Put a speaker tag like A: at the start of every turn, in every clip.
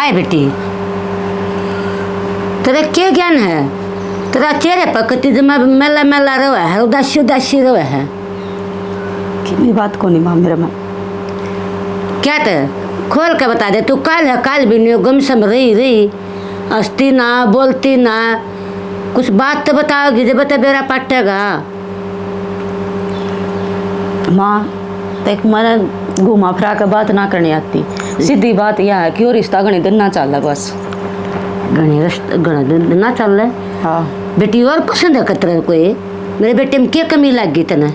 A: काय बेटी, तेरा क्या ज्ञान है? तेरा चेहरे पर कति जमा मेला मेला रहा है, उदासी उदासी रहा है।
B: कितनी बात को नहीं माँ मेरा माँ।
A: क्या ते खोल के बता दे, तू काल है काल भी नहीं, गुमसम रही रही, हंसती ना बोलती ना, कुछ बात तो बताओगी जब बता बेरा पटेगा।
B: माँ देख मैंने घुमा फिरा के बात ना करनी आती, सीधी बात यह है कि वो रिश्ता घनी दिन ना चल रहा बस।
A: घना दिन ना चल रहा।
B: हाँ
A: बेटी और पसंद है कतरा कोई? मेरे बेटे में क्या कमी लगी तेने?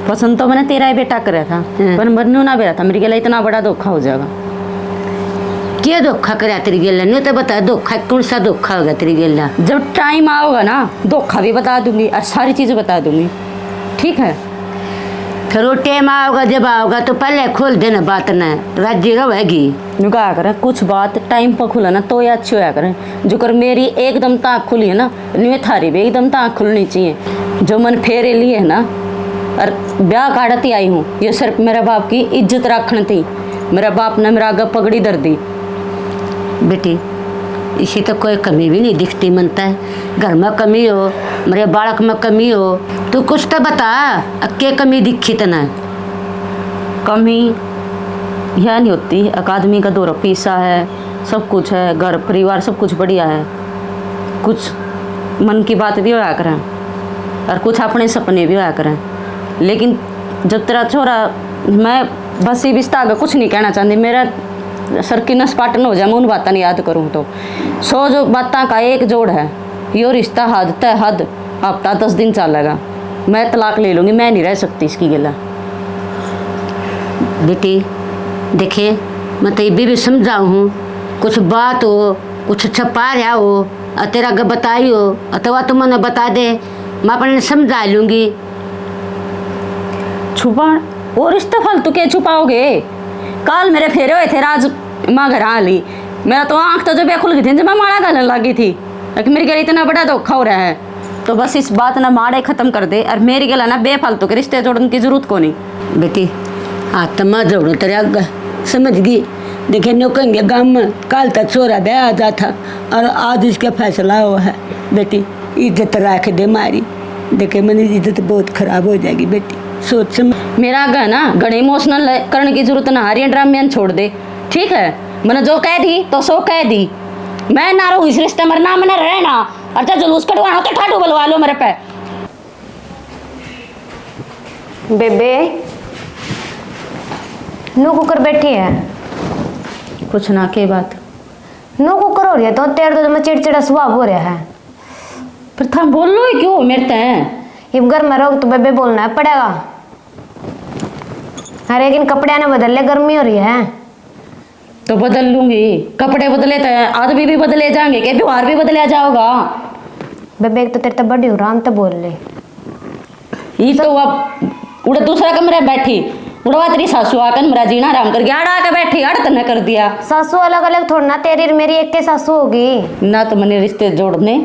B: पसंद तो मैंने तेरा ही बेटा कराया था, पर मरनू ना बेरा था, मेरे के लिए इतना बड़ा धोखा हो जाएगा।
A: क्या धोखा कराया तेरी गेला? नहीं तो बता धोखा कौन सा धोखा होगा तेरी गेला?
B: जब टाइम आओगा ना धोखा भी बता दूंगी और सारी चीज़ें बता दूंगी, ठीक है?
A: फिर वो टाइम आओगा जब आओगा तो पहले खोल देना बात न, राजी रहेगी।
B: यूँ कहा करें कुछ बात टाइम पर खुला ना तो ये अच्छी होया करें। जो कर मेरी एकदम ताँख खुली है ना, नहीं थारी भी एकदम ताँख खुलनी चाहिए। जो मन फेरे लिए है ना और ब्याह काटती आई हूँ, ये सिर्फ मेरे बाप की इज्जत रखने थी। मेरा बाप ने मेरा आगे पगड़ी दर दी।
A: बेटी इसी तो कोई कमी भी नहीं दिखती, मनता है घर में कमी हो, मेरे बालक में कमी हो, तू कुछ तो बता, क्या कमी दिखी तना?
B: कमी यह नहीं होती, अकादमी का दौरा पीसा है, सब कुछ है, घर परिवार सब कुछ बढ़िया है, कुछ मन की बात भी होया करें और कुछ अपने सपने भी होया करें। लेकिन जब तेरा छोरा, मैं बस ये रिश्ता आगे कुछ नहीं कहना चाहती, मेरा सर की नस पाटन हो जाए, मैं उन बातों नहीं याद करूँ तो 100 जो बातों का एक जोड़ है। यो रिश्ता हद तय हद हफ्ता 10 दिन चलेगा, मैं तलाक ले लूँगी, मैं नहीं रह सकती इसकी गिला।
A: बेटी देखे मैं तो ये भी समझाऊँ हूँ, कुछ बात हो, कुछ छपा रहा हो और तेरा अगर बताई हो अथवा तुम मैंने बता दे, मैं अपने समझा लूँगी।
B: छुपा वो रिश्ता फालतू के छुपाओगे? कल मेरे फेरे हुए थे, राज माँ घर आ ली, मेरा तो आँख तो जब खुल गई थी जब मैं माड़ा गलने लगी थी, लेकिन मेरे घर इतना बड़ा धोखा हो रहा है। तो बस इस बात ना माड़े ख़त्म कर दे और मेरी गला ना बेफालतू के रिश्ते जोड़ने की जरूरत को नहीं।
A: बेटी हाथ तो मैं जोड़ो तेरे आगे, समझ गई? देखे नो कहेंगे गाँव में कल तक छोरा ब्याह आ जाता और आज इसका फैसला हुआ है। बेटी इज्जत रख दे मारी, देखे मेरी इज्जत बहुत खराब हो जाएगी बेटी, सोच समझ।
B: मेरा आगे ना घने इमोशनल करने की जरूरत ना, हरियन ड्रामियन छोड़ दे, ठीक है? मैंने जो कह दी तो सो कह दी, मैं ना रहूँ इस रिश्ते में, ना मैंने रहना। अच्छा जुलूस कटवाना तो ठाडू बुलवा लो मेरे पे।
C: बेबे नो कुकर बैठी है,
B: कुछ ना के बात
C: नो कुकर हो रही है तो तेरे तो मैं चिड़चिड़ा स्वभाव हो रहा है।
B: पर था बोल लो ही क्यों मेरे ते?
C: ये घर में रहो तो बेबे बोलना है पड़ेगा। अरे लेकिन कपड़े ने बदल ले, गर्मी हो रही है।
B: तो बदल लूंगी, कपड़े बदले तो आदमी भी बदले जाएंगे, क्या व्यवहार भी बदला जाओगा?
C: बेबे एक तो तेरे तो बड़ी हो राम तो बोल ले।
B: ये तो अब उड़ा दूसरा कमरे में बैठी, उड़वा तेरी सासू आकर मेरा जीना आराम कर गया, आड़ा के बैठी आड़ तने कर दिया।
C: सासू अलग अलग थोड़ा ना, तेरी मेरी एक के सासू होगी
B: ना। तो मैंने रिश्ते जोड़ने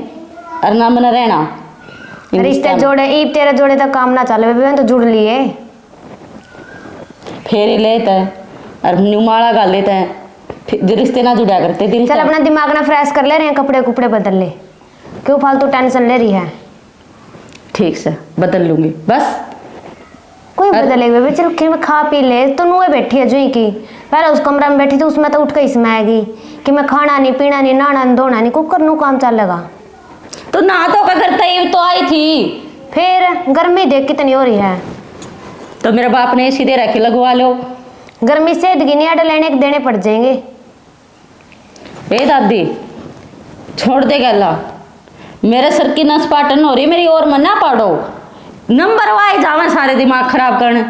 B: और ना मैंने रहना।
C: रिश्ते जोड़े ईब तेरे जोड़े तक काम ना चले बेबे, तो जुड़ लिए
B: फेरे लेते और नुमाड़ा गाल लेते हैं, रिश्ते ना जुड़ा करते दिल।
C: चल अपना दिमाग ना फ्रेश कर ले रहे हैं, कपड़े कुपड़े बदल ले, क्यों फालतू टेंशन ले रही है?
B: ठीक से बदल लूंगी बस।
C: कोई बदलेगा बेबे, चल फिर मैं खा पी ले। तो नुए बैठी है जुई की, पहले उस कमरा में बैठी थी, उसमें तो उठ के इसमें आएगी कि मैं खाना नहीं पीना नहीं नहाना नहीं धोना नहीं, कुकर नु काम चलेगा।
B: तो ना तो क्या करता ही तो आई थी।
C: फिर गर्मी देख कितनी हो रही है,
B: तो मेरे बाप ने सीधे रखे लगवा लो।
C: गर्मी से गिनी आडे लेने के देने पड़ जाएंगे।
B: ए दादी छोड़ दे गला, मेरे सर की नस पाटन हो रही, मेरी और मन ना पाड़ो, नंबर वाई जावे सारे दिमाग खराब करने।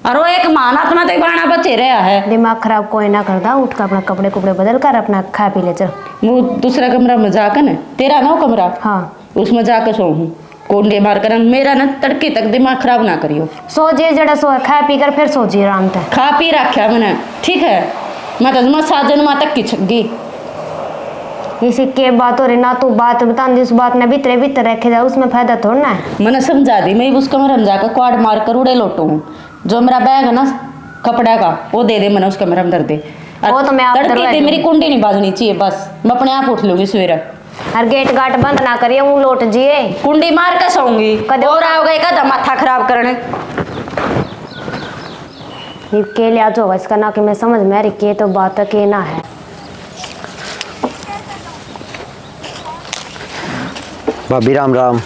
B: और वो एक महानात्मा तो बाणा बचे रहा है।
C: दिमाग खराब कोई ना करता, उठ कर अपना कपड़े कुपड़े बदल कर अपना खा पी ले चल।
B: वो दूसरा कमरा में जाकर न, तेरा ना कमरा,
C: हाँ
B: उसमें जाकर सो हूँ, कोंडे मार कर मेरा ना तड़के तक दिमाग खराब ना करियो।
C: सो जे जड़ा सो खा पी कर फिर सो जी आराम से।
B: खा पी रखा मैंने, ठीक है? मैं तो 7 जन्म तक की छगी।
C: इसी के बात हो रही ना, तू बात बता दी, उस बात ने भीतरे भीतर रखे जाओ, उसमें फायदा थोड़ा ना है।
B: मैंने समझा दी, मैं उस कमरे में जाकर क्वाड मार कर उड़े लोटू हूँ। जो मेरा बैग है ना कपड़ा का वो दे दे, मैंने उस कमरे में धर दे।
C: वो तो मैं आप
B: तड़के
C: करवा
B: थी,
C: दूंगी।
B: मेरी कुंडी नहीं बाजनी चाहिए, बस मैं अपने आप उठ लूंगी सवेरे।
C: हर गेट गाट बंद ना करिए, वो लौट जिए।
B: कुंडी मार के सोऊंगी,
C: कदे-
B: और आओगे कदा माथा खराब करने।
C: ये के लिया जो होगा इसका ना कि मैं समझ में आ रही के तो बात के ना है।
D: भाभी राम राम।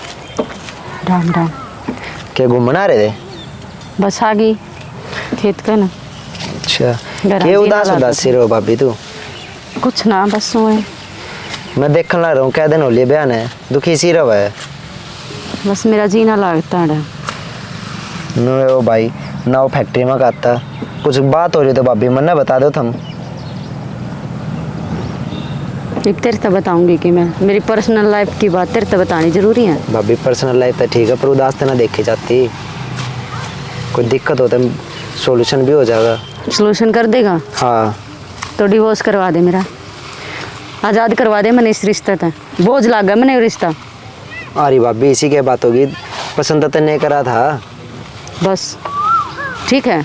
B: राम राम।
D: क्या घूमना रहे थे?
B: बस आ गई खेत का ना।
D: अच्छा,
B: घर
D: क्या
B: आंधी
D: उदास
B: ना
D: उदास सी रहो भाभी तू?
B: कुछ ना, बस सोए।
D: मैं देखने लग रहा हूँ, क्या दिन हो लिए बयान है, दुखी सी रहो है।
B: बस मेरा जीना लगता है।
D: नो ओ भाई ना, वो फैक्ट्री में खाता कुछ बात हो रही तो भाभी मन बता दो तुम।
B: एक तेरे तो बताऊंगी कि मैं मेरी पर्सनल लाइफ की बात तेरे तो बतानी जरूरी है।
D: भाभी पर्सनल लाइफ तो ठीक है, पर उदास तो ना देखी जाती। कोई दिक्कत हो तो सोल्यूशन भी हो जाएगा।
B: सोल्यूशन कर देगा
D: हाँ
B: तो डिवोर्स करवा दे, मेरा आज़ाद करवा दे मैंने इस रिश्ते तक। बोझ लग गया मैंने रिश्ता।
D: अरे भाभी इसी की बात होगी, पसंद तो नहीं करा था।
B: बस ठीक है,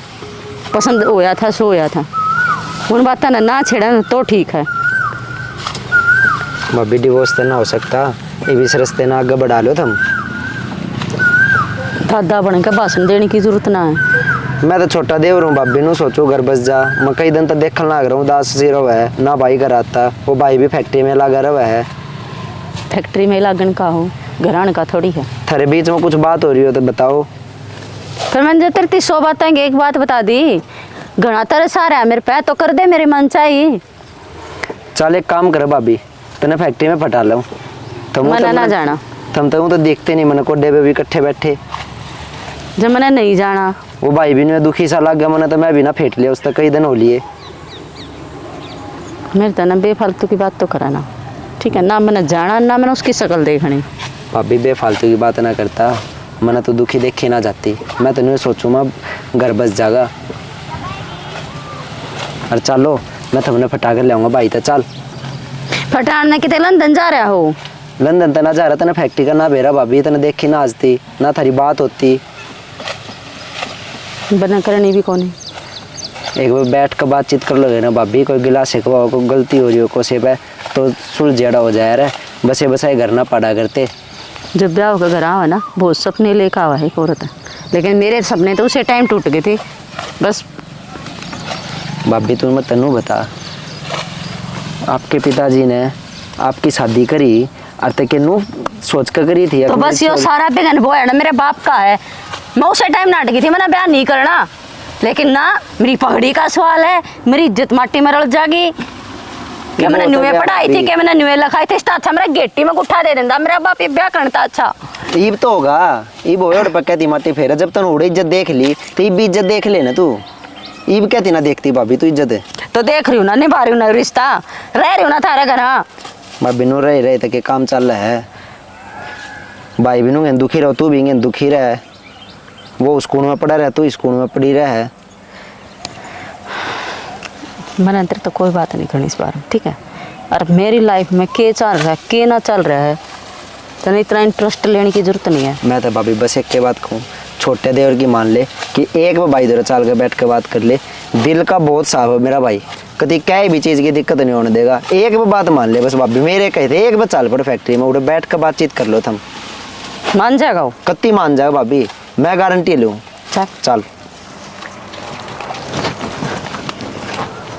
B: पसंद होया था सो होया था, उन बात ना छेड़ा तो ठीक है।
D: भाभी डिवोर्स तो ना हो सकता, ये भी रास्ते ना आगे बढ़ा लो तुम।
B: दादा बन के भाषण देने की जरूरत ना है।
D: मैं तो छोटा देवर हूँ भाभी नू सोचो घर बस जा। मैं कई दिन तक देखने लग रहा हूँ, उदास सी रहो है ना, भाई घर आता, वो भाई भी फैक्ट्री में लगा रहा है।
B: फैक्ट्री में लागन का हो, घरान का थोड़ी है।
D: थारे बीच में कुछ बात हो रही हो तो बताओ।
B: फिर मैंने जो तेरी 100 बातें एक बात बता दी, घना तेरे सारे है मेरे पे तो कर दे मेरी मन चाहिए।
D: चल एक काम करो भाभी, तने फैक्ट्री में फटा लो। तुम
B: मना ना जाना।
D: तुम तो देखते नहीं, मैंने कोडे पे भी इकट्ठे बैठे।
B: जब मैंने नहीं जाना,
D: वो भाई भी नहीं दुखी सा लग गया मैंने, तो मैं भी ना फेंट लिया उसका, कई दिन हो लिए।
B: मेरे तो ना बेफालतू की बात तो कराना, ठीक है ना। मैंने जाना ना, मैंने उसकी शक्ल देखनी।
D: भाभी बेफालतू की बात ना करता, मैंने तो दुखी देखी ना जाती। मैं तो नहीं सोचूँ मैं घर बस जागा। और चलो मैं तुमने फटा कर ले आऊँगा भाई, तो चल।
B: फटाने कितने लंदन जा रहा हो?
D: लंदन तो ना जा रहा, तना फैक्ट्री का ना बेरा भाभी, तने देखी ना आजती ना, थारी बात होती।
B: बना करनी भी कौन है।
D: एक बार बैठ कर बातचीत कर लोगे ना भाभी, कोई गिलास शिकवा को गलती हो रही हो कोसे पे तो सुलझेड़ा हो जाए रे। बसे बसाए घर ना पड़ा करते।
B: जब ब्याह होकर घर आवा ना, बहुत सपने लेकर आवा है एक औरत, लेकिन मेरे सपने तो उसे टाइम टूट गए थे। बस
D: भाभी तू मैं तनु बता, आपके पिताजी ने आपकी शादी करी और तक नू सोच कर करी थी?
B: तो बस यो सारा बेगन वो है ना मेरे बाप का है। मैं उसे टाइम नाट गई थी, मैंने ब्याह नहीं करना, लेकिन ना मेरी पगड़ी का सवाल है, मेरी इज्जत माटी में रल जाएगी। क्या मैंने न्यूए पढ़ाई थी, क्या मैंने न्यूए लिखाई थी, इससे अच्छा मेरा गेटी में गुठा दे देता मेरा बाप। ये ब्याह करता अच्छा
D: ईब तो होगा, ईब हो और पक्का थी माटी फेरा। जब तन उड़े इज्जत देख ली तो ईब भी इज्जत देख ले ना तू। ईब क्या थी ना देखती भाभी तू इज्जत है
B: तो देख रही हूँ ना, निभा रही हूँ ना रिश्ता, रह रही हूँ ना थारे घर।
D: भाभी नू रहे रहे तक काम चल रहा है। भाई भी नू दुखी रहो, तू भी दुखी रहे। वो स्कूल में पढ़ा रहा, तू स्कूल में पढ़ी रहा है।
B: मैंने अंदर तो कोई बात नहीं करनी इस बार, ठीक है। और मेरी लाइफ में के चल रहा है के ना चल रहा है, तो इतना इंटरेस्ट लेने की जरूरत नहीं है।
D: मैं तो भाभी बस एक के बात कहूँ, छोटे देवर की मान ले कि एक बार भाई देवर चाल कर बैठ कर बात कर ले। दिल का बहुत साफ है मेरा भाई, कभी क्या भी चीज़ की दिक्कत नहीं होने देगा। एक बार बात मान ले बस भाभी, मेरे कहते एक बार चाल पड़ो फैक्ट्री में, उधर बैठ कर बातचीत कर लो तुम,
B: मान जाएगा वो।
D: कत्ती मान जाएगा भाभी, मैं गारंटी लूँ।
B: चल
D: चल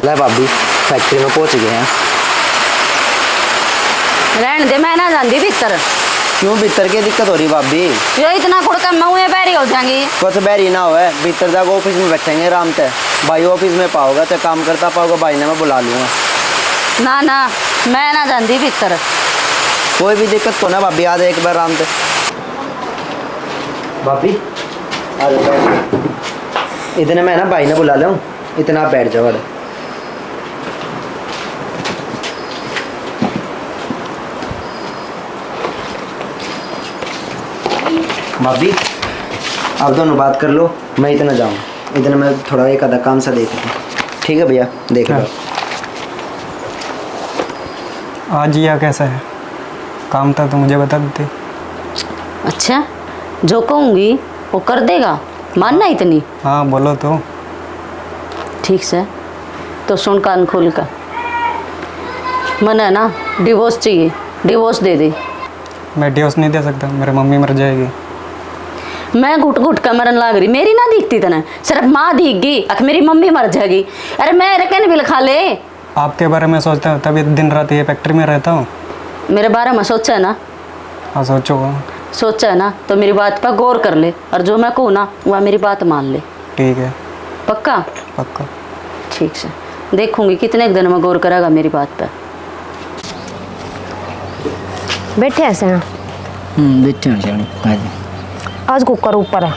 D: ले भाभी, फैक्ट्री में पहुँच गए हैं।
B: रहने दे, मैं ना जानती भीतर।
D: क्यों भीतर की दिक्कत हो रही भाभी?
B: यो इतना कुड़का मैं पैरी हो जाएंगी।
D: कुछ बैरी ना हो, भीतर जाकर ऑफिस में बैठेंगे आराम से। भाई ऑफिस में पाओगा तो काम करता पाओगा, भाई ने मैं बुला लूँगा।
B: ना ना मैं ना जानती भीतर।
D: कोई भी दिक्कत को ना भाभी, आ जाए एक बार आराम से। भाभी आ जाओ, इतने मैं ना भाई ने बुला लूँ, इतना आप बैठ जाओ। भाभी आप दोनों बात कर लो, मैं इतना जाऊँ, इतना मैं थोड़ा एक आधा काम सा देख लूँ। ठीक है भैया, देख लो।
E: आज यह कैसा है काम था तो मुझे बता देते।
B: अच्छा जो कहूँगी वो कर देगा, मानना इतनी?
E: हाँ बोलो तो।
B: ठीक से तो सुन कान खोल कर, मन है ना डिवोर्स चाहिए, डिवोर्स दे दे।
E: मैं डिवोर्स नहीं दे सकता, मेरी मम्मी मर जाएगी।
B: मैं घुट घुट कर मरन लाग रही, मेरी ना दिखती तना, सिर्फ माँ दिखगी, अख मेरी मम्मी मर जाएगी। अरे मैं कहने भी लिखा ले।
E: आपके बारे में सोचता हूँ तभी दिन रात ये फैक्ट्री में रहता हूँ।
B: मेरे बारे में सोचा है ना?
E: हाँ सोचो।
B: सोचा है ना तो मेरी बात पर गौर कर ले, और जो मैं कहूँ ना वह मेरी बात मान ले।
E: ठीक है।
B: पक्का?
E: पक्का।
B: ठीक से देखूंगी कितने दिन में गौर करेगा मेरी बात पर।
C: बैठे ऐसे हैं
D: बैठे हैं जानी काजी
C: आज कुकर ऊपर है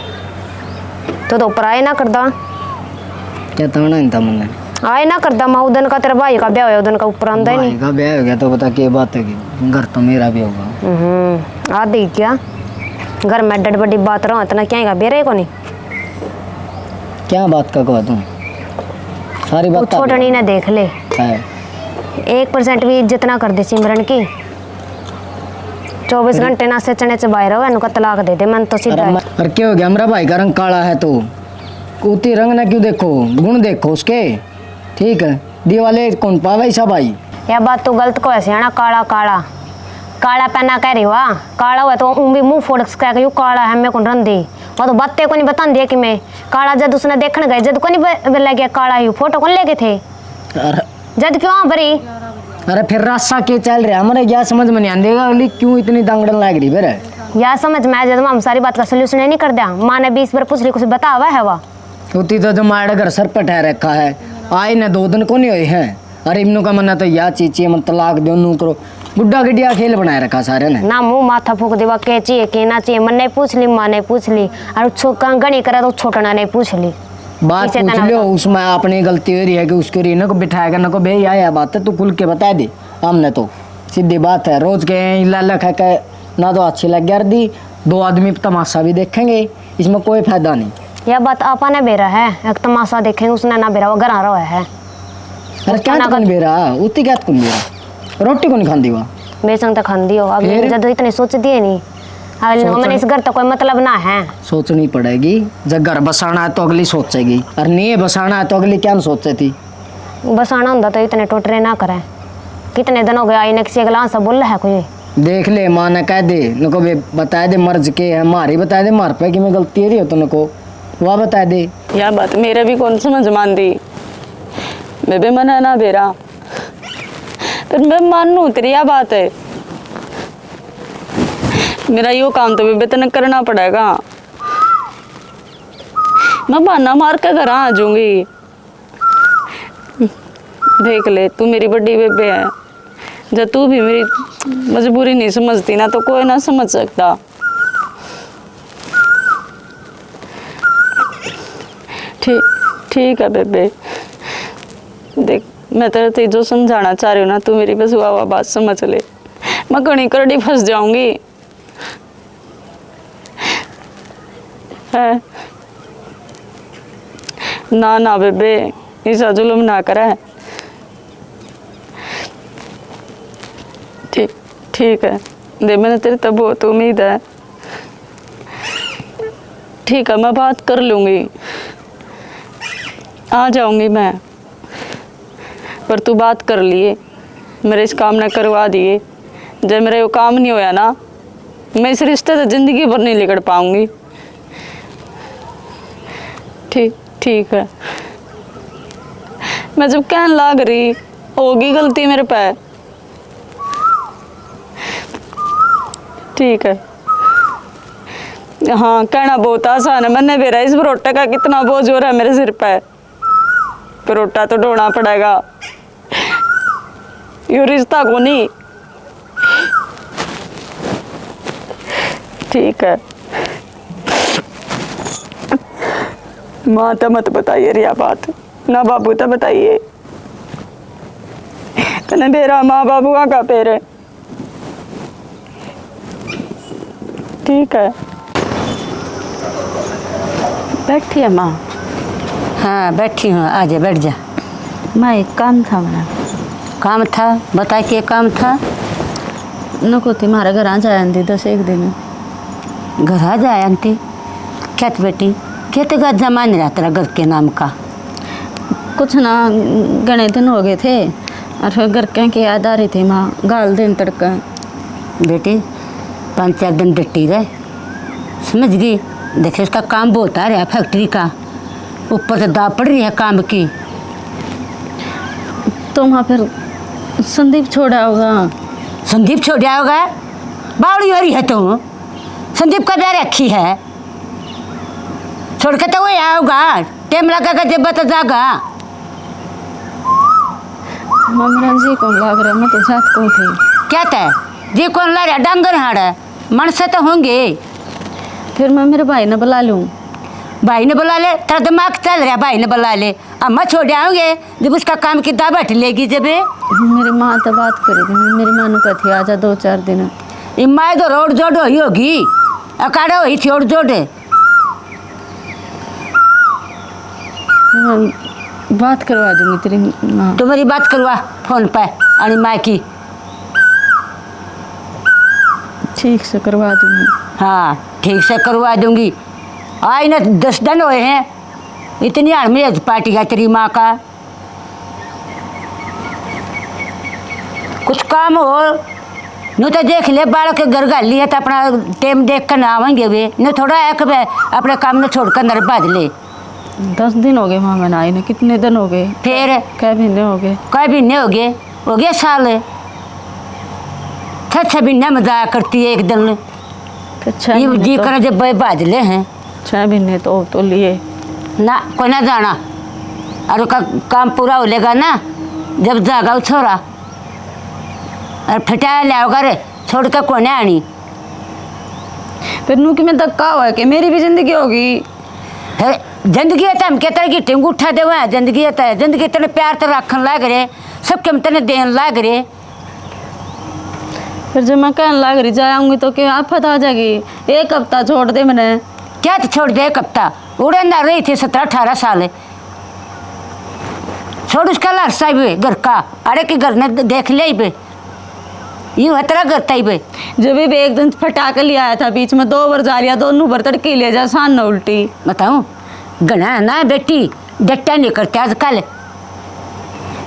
C: तो ऊपर आए ना करदा
D: क्या ताना नहीं था मन
C: आए ना करदा। मैं उदन का तेरा भाई का ब्याह हो उदन का ऊपर आंदा ही नहीं।
D: का ब्याह हो गया तो बता क्या बात है कि घर तो मेरा भी होगा।
C: आ देख क्या घर में डड बड़ी बात रहा इतना क्या है बेरे को नहीं।
D: क्या बात का कहा तुम सारी बात
C: छोटनी ने देख ले
D: है
C: 1% भी इज्जत ना कर दे सिमरन की। 24 घंटे ना से चने चबाए रहो इनको तलाक दे दे मन तो सीधा है।
D: और क्या हो गया हमारा भाई का रंग काला है तो उती रंग ना क्यों देखो गुण देखो उसके। ठीक है दिवाले कौन पावे ऐसा भाई।
C: यह बात तो गलत को ऐसे है ना काला काला काला पहना कह रही वाह काला हुआ तो भी मुंह फोड़ के यू काला है मैं कौन रंधी वो तो बातें को नहीं बता दिया कि मैं काला जद उसने देखने गए जद को नहीं ले गया काला यू फोटो कौन ले गए थे जद क्यों भरी।
D: अरे फिर रास्ता के चल रहा हमारे क्या समझ में नहीं आंदेगा अगली क्यों इतनी दांगड़न लग रही फिर
C: या समझ में जब हम सारी बात का सोल्यूशन नहीं कर दिया माँ ने 20 बार पूछ रही कुछ बता हुआ है वह
D: होती तो हमारे घर सर पर ठहर रखा है आए न 2 दिन को नहीं हुए हैं। अरे इमनों का मना तो या चीची मत तलाक दो नू करो गुड्डा गड्डिया खेल बनाए रखा सारे ने
C: ना मुंह माथा फूक देवा के चाहिए के ना चाहिए मन ने पूछ ली माँ ने पूछ ली और छोका गणी करा तो छोटना ने पूछ ली
D: बात
C: इसे
D: पूछ
C: तना
D: लो उसमें अपनी गलती हो रही है कि उसको रीना को बिठाएगा ना को भे आया बात है तू खुल के बता दे हमने तो सीधी बात है रोज के लख है ना तो अच्छी लग गया दी 2 आदमी तमाशा भी देखेंगे इसमें कोई फायदा नहीं।
C: यह बात आपा ने बेरा है एक तमाशा देखेंगे उसने ना बेरा वो घर आ रहा है।
D: अरे क्या कौन बेरा उतनी क्या कौन बेरा रोटी को नहीं खाती वहाँ
C: बेसंग तक खान दियो अब जब इतनी सोच दिए नहीं मैंने इस घर तो कोई मतलब ना है।
D: सोचनी पड़ेगी जब घर बसाना है तो अगली सोचेगी और नहीं बसाना है तो अगली क्या सोचे थी।
C: बसाना होता तो इतने टोटरे ना करे कितने दिन हो गए आई ने किसी अगला सा बोल रहा है कोई
D: देख ले माँ ने कह दे नको बता दे मर्ज के है मारी बता दे मार पे कि मैं गलती हो रही हो तो नको वह बता दे।
B: यह बात मेरे भी कौन समझ मान दी बेबे मना ना बेरा पर मैं मानू उतरी यह बात है मेरा यो काम तो बेबे तने करना पड़ेगा। मैं बहाना मार के घर आ जाऊंगी। देख ले तू मेरी बड़ी बेबे है जब तू भी मेरी मजबूरी नहीं समझती ना तो कोई ना समझ सकता। ठीक है बेबे देख मैं तेरे से जो समझाना चाह रही हूँ ना तू मेरी बस वाह बात समझ ले। मैं कड़ी करड़ी फंस जाऊंगी है ना बेबे ऐसा जुल्म ना करे। ठीक है दे मैंने तेरे तब बहुत उम्मीद है। ठीक है मैं बात कर लूँगी आ जाऊँगी मैं पर तू बात कर लिए मेरे इस काम ने करवा दिए जब मेरा ये काम नहीं होया ना मैं इस रिश्ते से ज़िंदगी भर नहीं लेकर पाऊँगी। ठीक है मैं जब कहने लाग रही होगी गलती मेरे पे। ठीक है हाँ कहना बहुत आसान है मैंने मेरा इस परोटे का कितना बोझ हो रहा है मेरे सिर पे। परोटा तो ढोना पड़ेगा यू रिश्ता को नहीं। ठीक है माँ तो मत बताइए रिया बात ना बाबू तो बताइए तने मेरा माँ बाबू का पेड़ है। ठीक है बैठी है माँ।
A: हाँ बैठी हूँ आ जा बैठ जा।
B: माँ एक काम था मेरा।
A: काम था बता क्या काम था।
B: नको तुम्हारे घर आ जाए आंटी 10-1 दिन
A: घर आ जाए आंटी क्या बेटी क्या तो जमा नहीं रहा तेरा घर के नाम का
B: कुछ ना, घने दिन हो गए थे और फिर घर के याद आ रही थी माँ, गाल दिन तड़का।
A: बेटी 5-4 दिन डटी रहे, समझ गई। देखे उसका काम बहुत आ रहा है फैक्ट्री का, ऊपर से दाब पड़ रही है काम की।
B: तो वहाँ फिर संदीप छोड़ा होगा।
A: संदीप छोड़ा होगा, बावड़ी हो रही है तुम। संदीप का प्यार रखी है, छोड़ के तो वो आओगा, टाइम लगा कर जब बता जागा।
B: ममरा जी कौन लाग रहा, मैं तो साथ को थी।
A: क्या तय जी कौन ला रहा, डांगर हाड़ है, मन से तो होंगे।
B: फिर मैं मेरे भाई ने बुला लूँ।
A: भाई ने बुला ले, तेरा दिमाग चल रहा है, भाई ने बुला ले। अम्मा छोड़ आओगे जब उसका काम की दावत लेगी। जब
B: मेरी माँ तो बात करेगी, मेरी माँ ने कही आजा 2-4 दिन।
A: इम्मा तो रोड जोड़ हुई होगी, अकाड़ा हुई थी रोड जोड़।
B: मैं बात करवा दूंगी तेरी माँ।
A: तुम्हारी बात करवा फोन पे अणी माँ की।
B: ठीक से करवा दूंगी।
A: हाँ ठीक से करवा दूंगी। आई ना 10 दिन हुए हैं, इतनी हड़मेज पार्टी है तेरी माँ का। कुछ काम हो न तो देख ले, बालों के घर गाल लिया तो अपना टाइम देख कर ना आवेंगे वे, न थोड़ा है कि अपने काम में छोड़कर नर बाज ले।
B: 10 दिन हो गए वहाँ मैंने आई ने, कितने दिन हो गए?
A: फिर
B: क्या महीने हो गए?
A: कई महीने हो गए साल। 6 महीने मजाक करती है एक दिन।
B: फिर 6
A: ये
B: महीने
A: जी
B: तो,
A: कर जब बाज ले हैं
B: 6 महीने तो लिए
A: ना, कोई ना जाना। और उसका काम पूरा हो लेगा ना जब जागा वो छोरा, और फिटाया लाओगा रे, छोड़ कर कोने आनी।
B: फिर नू कि मैं धक्का हुआ कि मेरी भी जिंदगी होगी।
A: फिर जिंदगी है तो हम कहते हैं कि टिंग उठा दे, वहाँ जिंदगी है तो जिंदगी तेने प्यार तो रखन लाग रहे, सबके हम तेने देन लाग रहे।
B: फिर जब मैं कहने लग रही जाऊंगी तो क्या आफत आ जाएगी? 1 हफ्ता छोड़ दे मैंने।
A: क्या तो छोड़ दे 1 हफ्ता, उड़े अंदर रही थी 17-18 साल। छोड़ उसका लार साहिब घर का, अरे के घर ने देख ले बे, यूँ है तेरा घर तई बे।
B: जब भी एक दिन फटाके ले आया था बीच में, 2 बार जा रिया, दोनों बार तड़के ले जा, सान न उल्टी।
A: बताऊँ गना ना बेटी, डट्टा नहीं करते आजकल।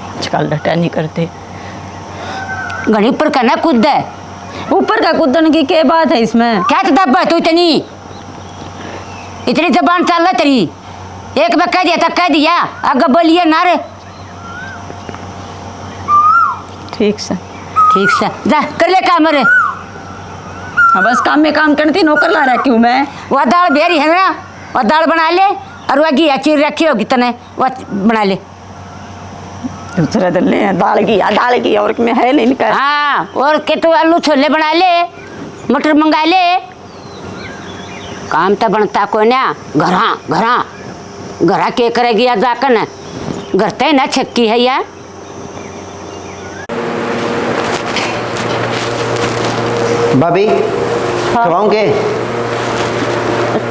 B: आजकल डटा नहीं करते।
A: घड़ी ऊपर का ना कूद है।
B: ऊपर का कूदन की क्या बात है इसमें?
A: क्या तो दब्बा तू इतनी जबान चल रहा तेरी, एक बार कह दिया था कह दिया, आगे बोलिए ना रे।
B: ठीक से
A: जा कर ले काम रे।
B: हाँ बस काम में काम करती, नौकर ला रहा क्यों मैं?
A: वह दाल बेरी है ना, वह दाल बना ले, और वह घी चीर रखी होगी तने वह बना ले।
B: दूसरा दिन ले दाल की और में है नहीं निकाल।
A: हाँ और के तू आलू छोले बना ले, मटर मंगा ले। काम तो बनता को ना, घरा के करेगी या जाकर न घर ते ना छक्की है या।
D: भाभी खवाऊं के?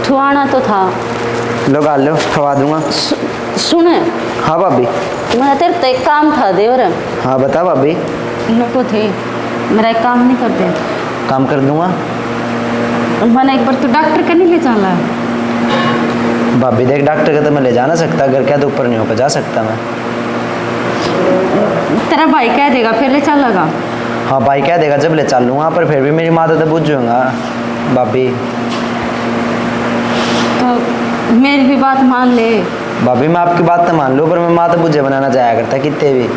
B: ठुआना तो था।
D: लो गाल लो, खवा दूंगा।
B: सुने
D: हाँ भाभी।
B: मेरा तेरे तो एक काम था देवर।
D: हाँ बता भाभी।
B: नको थे, मेरा एक काम नहीं करते।
D: काम कर दूंगा।
B: मैंने एक बार तो डॉक्टर के नहीं ले चला।
D: भाभी देख, डॉक्टर का तो मैं ले जा ना सकता, घर क्या तो ऊपर नहीं होकर जा सकता मैं।
B: तेरा भाई कह देगा फिर ले चल लगा।
D: हाँ भाई कह देगा जब ले चल लूँगा, पर फिर भी मेरी माँ तो बुझ जाऊँगा भाभी।
B: तो मेरी भी बात मान ले।
D: भाभी मैं आपकी बात तो मान लूँ, पर मैं माँ तो बुझे बनाना जाया करता कितने भी।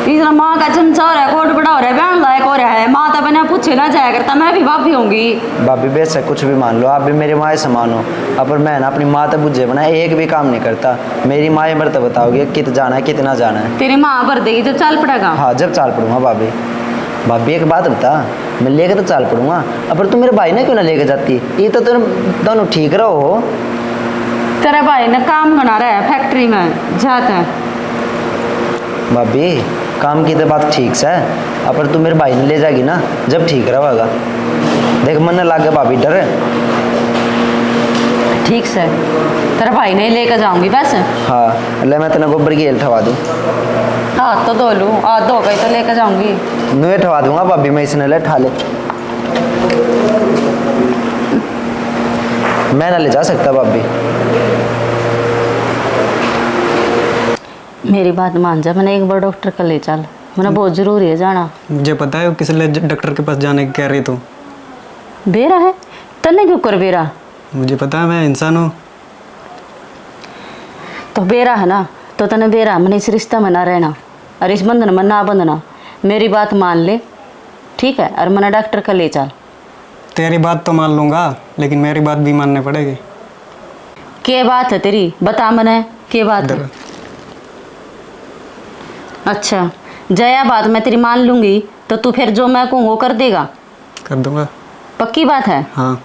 B: इधर माँ का चमचा हो रहा है, कोट बड़ा हो रहा है, बहन लायक हो रहा है, माँ तो बिना पूछे ना जाया करता, मैं भी भाभी होंगी।
D: भाभी बेशक कुछ भी मान लो, आप भी मेरी माँ समान हो, अब पर मैं ना अपनी माँ तो बुझे बना एक भी काम नहीं करता। मेरी माँ पर तो बताओगे कित जाना है कितना जाना है।
B: तेरी माँ भर देगी जब चल पड़ेगा।
D: हाँ जब चाल पड़ूंगा भाभी। भाभी एक बात बता, मैं लेके तो चाल पड़ूंगा, अब पर तू मेरे भाई ने क्यों ना लेके जाती? ये तो तुम दोनों ठीक रहो हो।
B: तेरा भाई ने काम बना रहा है फैक्ट्री में जाता है।
D: भाभी काम की तो बात ठीक से है, अब पर तू मेरे भाई ने ले जाएगी ना जब ठीक रहेगा। देख मन लग गया भाभी डर।
B: ठीक से तेरा भाई नहीं लेकर जाऊंगी बस।
D: हाँ ले मैं तेने गोबर की हेल ठवा दूँ।
B: हाथ तो धो लूँ, हाथ धो गई तो लेकर जाऊंगी।
D: नुए ठवा दूंगा भाभी, मैं इसने ले ठा ले। मैं ना ले जा सकता भाभी।
B: मेरी बात मान जा, मैंने एक बार डॉक्टर का ले चल, मैंने बहुत ज़रूरी है जाना।
E: मुझे पता है किस लिए डॉक्टर के पास जाने की कह रही तू।
B: बेरा है तन्ने क्यों कर बेरा?
E: मुझे पता है, मैं इंसान हूँ।
B: तो बेरा है ना तो तने बेरा, मैंने इस रिश्ता में ना रहना और इस बंधन में ना बंधना। मेरी बात मान ले, ठीक है? और मैंने डॉक्टर का ले चल।
E: तेरी बात तो मान लूँगा, लेकिन मेरी बात भी माननी पड़ेगी।
B: क्या बात है तेरी, बता मैंने क्या बात है? अच्छा, जया बात मैं तेरी मान लूँगी तो तू फिर जो मैं कहूँ वो कर देगा?
E: कर दूँगा।
B: पक्की बात है?
E: हाँ।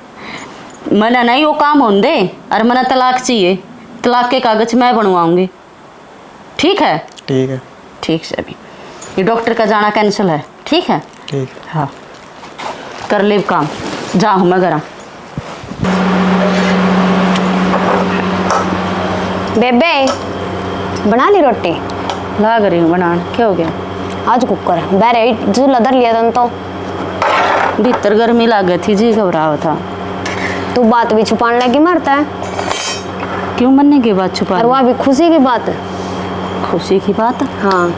B: मैंने नहीं वो काम होने दे, और मैंने तलाक चाहिए, तलाक के कागज मैं बनवाऊंगी, ठीक है?
E: ठीक है।
B: ठीक से अभी ये डॉक्टर का जाना कैंसिल है, ठीक है?
E: ठीक।
B: हाँ, कर ले काम, जाऊँ मैं घर।
C: बेबे बना ली रोटी?
B: लाग रही हूँ बनाने। क्या हो गया?
C: आज कुकर बहरे चूल्हा धर लिया था तो
B: भीतर गर्मी लग गई थी, जी घबरा हुआ था।
C: तू बात भी छुपाने लगी, मरता है।
B: क्यों मरने की बात छुपा?
C: और वह भी खुशी की बात है।
B: खुशी की बात?
C: हाँ,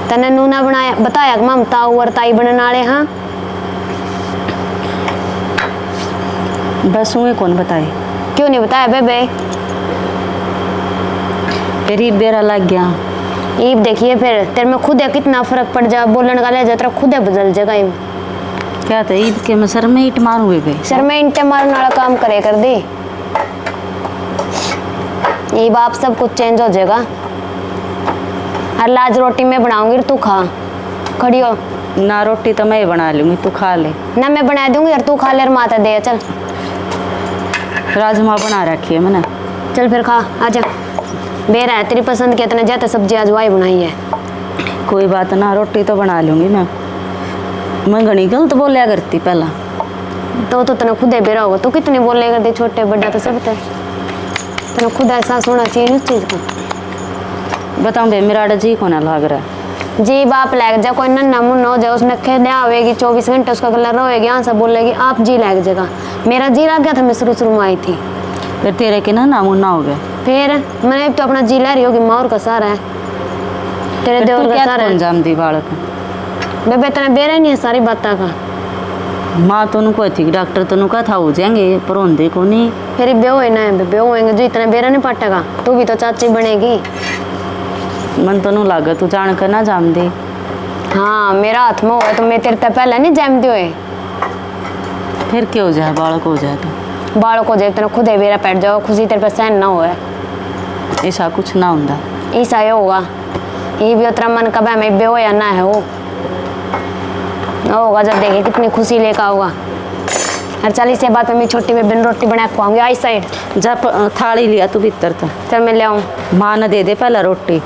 C: तने नूना बनाया बताया कि ममता और ताई बनने वाले। हाँ,
B: बस उन्हें कौन बताए?
C: क्यों नहीं बताया बेबे?
B: तेरी बेरा लग गया।
C: ईब देखिए फिर तेरे में खुद है कितना फर्क पड़ जा, बोलने का ले जा तेरा खुद है बदल जाएगा। ईब
B: क्या था ईद के मैं सर में ईट मारूंगी बे?
C: सर में इंटे मारने वाला काम करे कर दी। ये बाप सब कुछ चेंज हो जाएगा। और लाज रोटी मैं बनाऊंगी, तू खा। खड़ी हो
B: ना, रोटी तो मैं ही बना लूंगी, तू खा ले
C: ना, मैं बना दूंगी और तू खा ले और माता दे। चल
B: राजमा बना रखी है मैंने।
C: चल फिर खा, आजा। बेरा है तेरी पसंद के, इतने ज्यादा सब्जी आज वाई बनाई है।
B: कोई बात ना, रोटी तो बना लूंगी मैं घनी गलत बोलिया करती पहला।
C: तो तने खुद ही बेरा होगा, तू कितनी बोले करती, छोटे बड़ा तो सब तने खुद एहसास होना चाहिए उस चीज का।
B: बताऊँ बे, मेरा जी को ना लग रहा है।
C: जी बाप लग जा, कोई नन्ना मुन्ना हो जाए, उसमें खेदे आवेगी 24 घंटे, उसका गला रोएगी, यहाँ से बोलेगी आप जी लग जाएगा। मेरा जी लग गया था, मैं शुरू में आई थी।
B: फिर तेरे के ना मुन्ना हो गया।
C: फिर मैंने तो अपना जी ला रही होगी, माँ और का सारा है तेरे देवर का सारा है।
B: अंजाम दी बालक
C: बेबे तेने बेरा नहीं है सारी बातों का।
B: माँ तो उनको थी डॉक्टर तो उनका था हो जाएंगे, पर होंदे को नहीं।
C: फिर ब्याह होना है, ब्याह होएंगे जो इतना बेरा नहीं पाटेगा। तू भी तो चाची बनेगी।
B: मन तो नहीं लागे तू जान कर ना जाम दे।
C: हाँ, मेरा हाथ में हुआ तो मैं तेरे तक पहले नहीं जमती हुए।
B: फिर क्या हो जाए, बालक हो जाए तो?
C: बालों को देख तेरे खुद ही बेरा पैट जाओ, खुशी तेरे पे सहन ना हुआ।
B: ऐसा कुछ ना होता।
C: ऐसा ही होगा, ये भी उतना मन कब में ब्याह या ना है वो होगा जब देखे कितनी खुशी लेकर आओगा। और चल इसे बात में मैं छोटी बेबन रोटी बना के पाऊंगी। आई साइड
B: जा थाली लिया तू भीतर तो।
C: चल मैं ले आऊँ।
B: माँ ने दे दे पहला रोटी।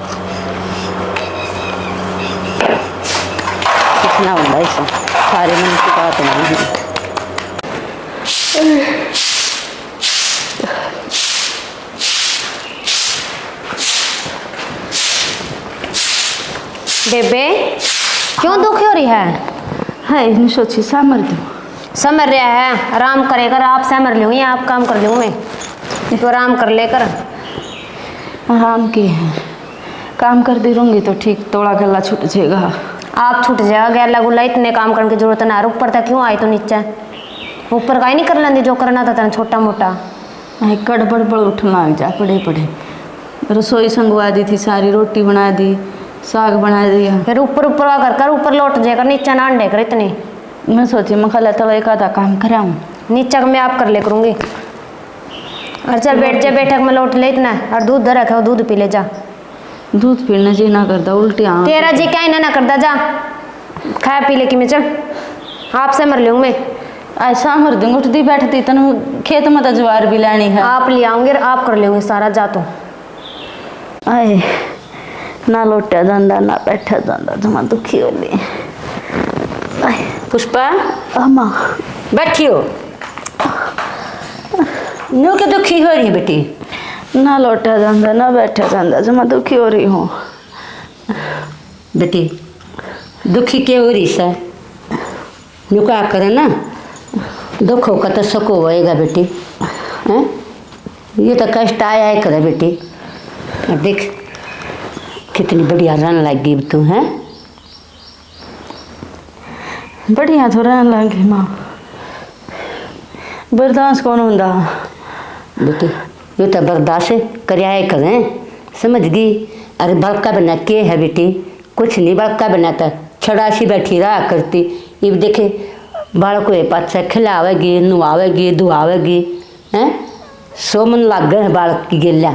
B: कितना होता ऐसा, सारे मन की बात नहीं है।
C: बेबे क्यों दुखी हो रही है?
B: है नहीं सोची समर दो।
C: समर रहा है, आराम करेकर आप समर लूँ या आप काम कर लूँ मैं तो आराम कर लेकर।
B: आराम की है, काम कर दे रहूँगी तो ठीक, तोड़ा गला छूट जाएगा।
C: आप छूट जाएगा, गैला गुला इतने काम करने की जरूरत ना। ऊपर तक क्यों आई तो नीचे ऊपर का ही नहीं कर लेंदी जो करना था तेना छोटा मोटा।
B: गड़बड़ बड़ उठना लग जा, पड़े पड़े रसोई संगवा दी थी, सारी रोटी बना दी, साग बना दिया।
C: फिर ऊपर ऊपर कर कर ऊपर लौट जाएगा, नीचे ना अंडे कर इतनी।
B: मैं सोची मैं खला तो एक आधा काम कराऊँ,
C: नीचे का मैं आप कर ले करूँगी। और चल बैठ जा, बैठक में लौट ले इतना। और दूध धर रखा, दूध पी ले जा।
B: दूध पीने जी ना करता, उल्टी आ
C: तेरा जी क्या ना करता, जा खाया पी ले कि मैं। चल आपसे मर लूँ मैं।
B: ऐसा मर दूंगी, उठती बैठती तन खेत में तो ज्वार भी लेनी है।
C: आप ले आऊँगे, आप कर लेंगे सारा। जा तो
B: आए ना लोटा जाता ना बैठा जाता, जमा दुखी हो ली।
A: पुष्पा
B: अम्मा
A: बैठी हो, नो के दुखी हो रही है बेटी?
B: ना लोटा जाता ना बैठा जाता, जमा दुखी हो रही हूँ।
A: बेटी दुखी क्यों हो रही सर? नु क्या करे ना, दुख होगा तो सुख होएगा बेटी। हैं ये तो कष्ट आया है करे बेटी। और देख कितनी बढ़िया रन लग गई तू हैं।
B: बढ़िया तो रहन लगी माँ, बर्दाश्त कौन होंदा
A: बेटी ये तो बर्दाश्त कराए करें, समझ गई। अरे बड़का बना के है बेटी, कुछ नहीं बड़का बनाता, छड़ासी बैठी रहा करती। ये देखे बाल को पास खिलावेगी, नुआवेगी, धुआवेगी हैं। 100 मन लग गए हैं बालक की गेल्या।